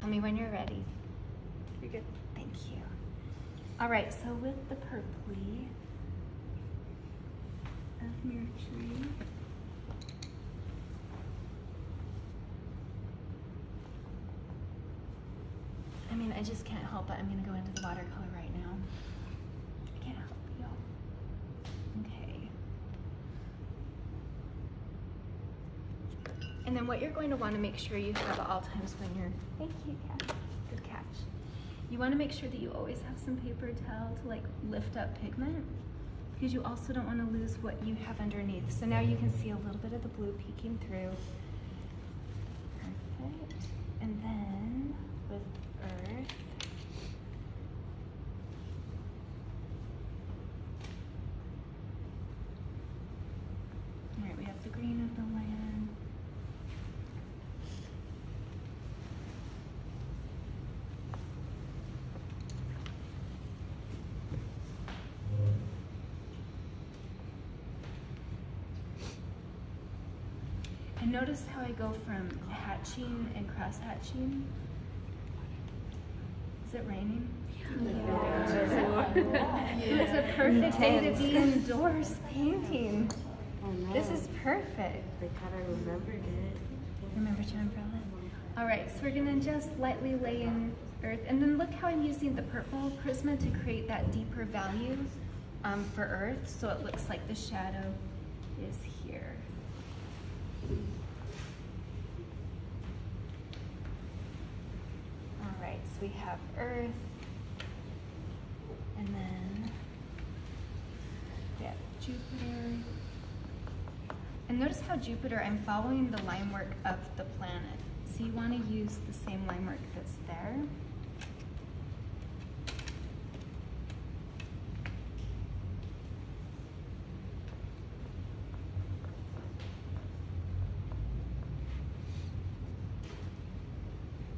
Tell me when you're ready. You're good. Thank you. All right, so with the purpley of Mercury, I mean, I just can't help it. I'm gonna go into the watercolor right now. I can't help it, y'all. Okay. And then what you're going to want to make sure you have at all times when you're, thank you, Kat. Good catch. You want to make sure that you always have some paper towel to like lift up pigment, because you also don't want to lose what you have underneath. So now you can see a little bit of the blue peeking through. Perfect. And then with earth, all right, we have the green of the land. And notice how I go from hatching and cross hatching. Is it raining? Yeah. It's a perfect day to be indoors painting. This is perfect. They kind of remembered it. Remember to umbrella? All right, so we're gonna just lightly lay in earth. And then look how I'm using the purple Prisma to create that deeper value for earth. So it looks like the shadow is here. All right, so we have earth, and then we have Jupiter. And notice how Jupiter, I'm following the line work of the planet. So you want to use the same line work that's there.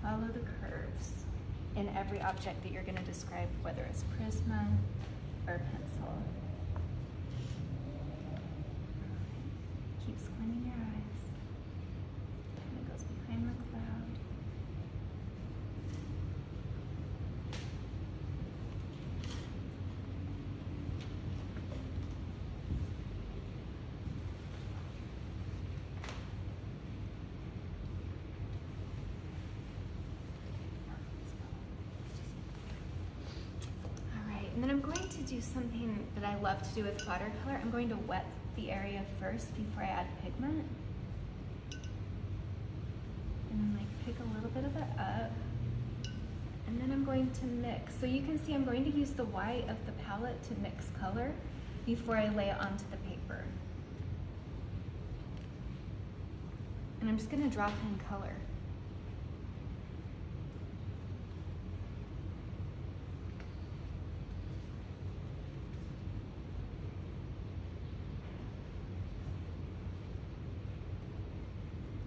Follow the curves in every object that you're going to describe, whether it's Prisma or pencil. Keep squinting your eyes. And it goes behind the cloud. And then I'm going to do something that I love to do with watercolor. I'm going to wet the area first before I add pigment. And then like pick a little bit of it up. And then I'm going to mix. So you can see I'm going to use the white of the palette to mix color before I lay it onto the paper. And I'm just gonna drop in color.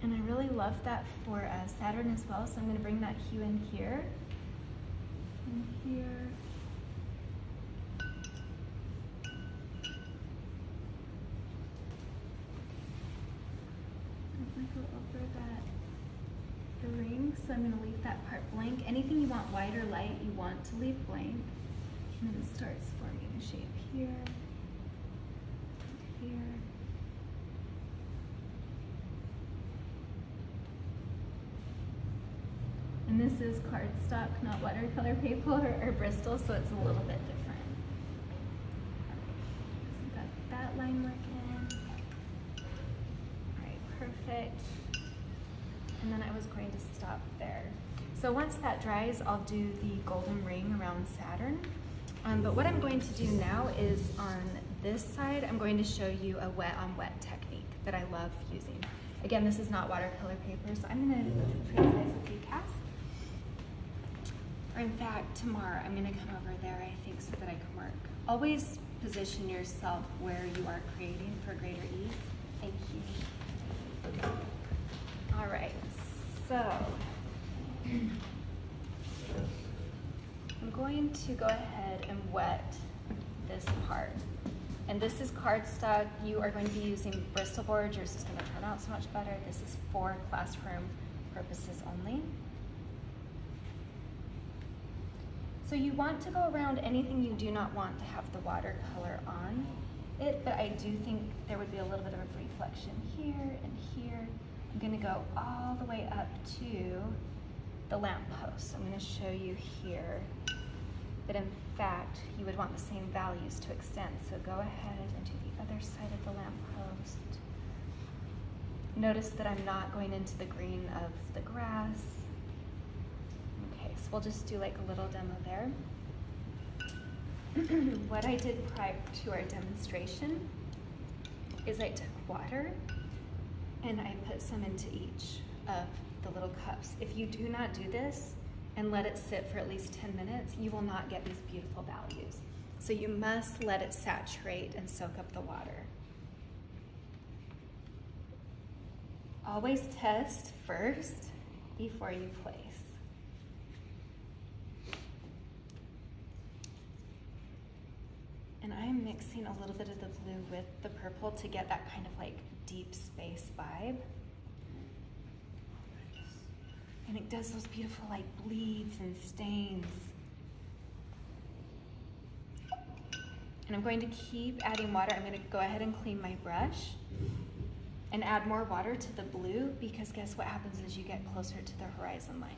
And I really love that for Saturn as well, so I'm going to bring that hue in here, and here. As I go over the ring, so I'm going to leave that part blank. Anything you want white or light, you want to leave blank. And then it starts forming a shape here, here. And this is cardstock, not watercolor paper or Bristol, so it's a little bit different. So we've got that line work in. All right, perfect. And then I was going to stop there. So once that dries, I'll do the golden ring around Saturn. But what I'm going to do now is on this side, I'm going to show you a wet on wet technique that I love using. Again, this is not watercolor paper, so I'm gonna trade this with you, Cass. Or in fact, tomorrow I'm gonna come over there, I think, so that I can work. Always position yourself where you are creating for greater ease. Thank you. All right, so I'm going to go ahead and wet this part. And this is cardstock. You are going to be using Bristol board. Yours is gonna turn out so much better. This is for classroom purposes only. So you want to go around anything you do not want to have the watercolor on it, but I do think there would be a little bit of a reflection here and here. I'm gonna go all the way up to the lamppost. I'm gonna show you here that in fact you would want the same values to extend. So go ahead and do the other side of the lamppost. Notice that I'm not going into the green of the grass. Okay, so we'll just do like a little demo there. What I did prior to our demonstration is I took water and I put some into each of the little cups. If you do not do this and let it sit for at least 10 minutes, you will not get these beautiful values. So you must let it saturate and soak up the water. Always test first before you place. And I'm mixing a little bit of the blue with the purple to get that kind of like deep space vibe. And it does those beautiful like bleeds and stains. And I'm going to keep adding water. I'm going to go ahead and clean my brush and add more water to the blue, because guess what happens as you get closer to the horizon line?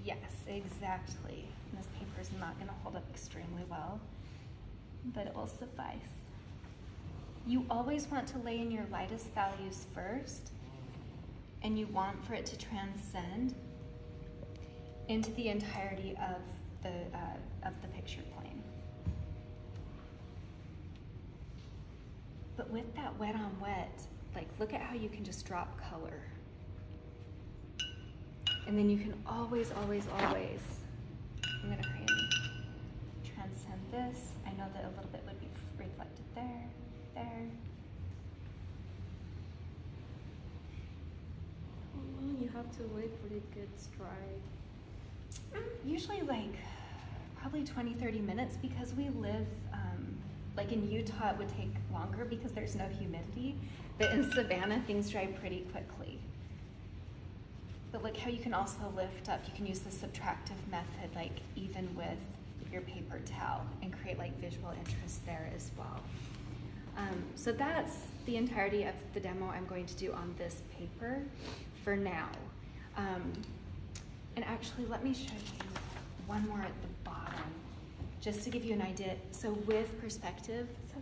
Yes, exactly. And this paper is not going to hold up extremely well, but it will suffice. You always want to lay in your lightest values first, and you want for it to transcend into the entirety of the picture plane. But with that wet on wet, like look at how you can just drop color. And then you can always, always, always, I'm gonna transcend this. I know that a little bit would be reflected there, there. How long you have to wait for it gets dry? Usually like probably 20-30 minutes, because we live, like in Utah it would take longer because there's no humidity, but in Savannah things dry pretty quickly. But look how you can also lift up, you can use the subtractive method like even with your paper towel and create like visual interest there as well. So that's the entirety of the demo I'm going to do on this paper for now. And actually let me show you one more at the bottom, just to give you an idea. So with perspective, so